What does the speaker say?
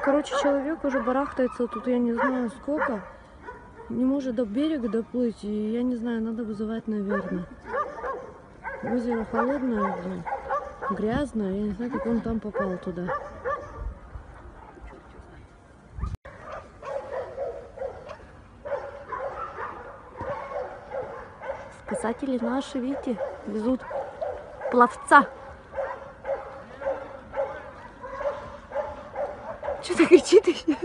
Короче, человек уже барахтается тут, я не знаю сколько. Не может до берега доплыть. И я не знаю, надо вызывать, наверное. Озеро холодное, блин. Грязное. Я не знаю, как он там попал туда. Спасатели наши, видите, везут пловца. Что-то кричит еще.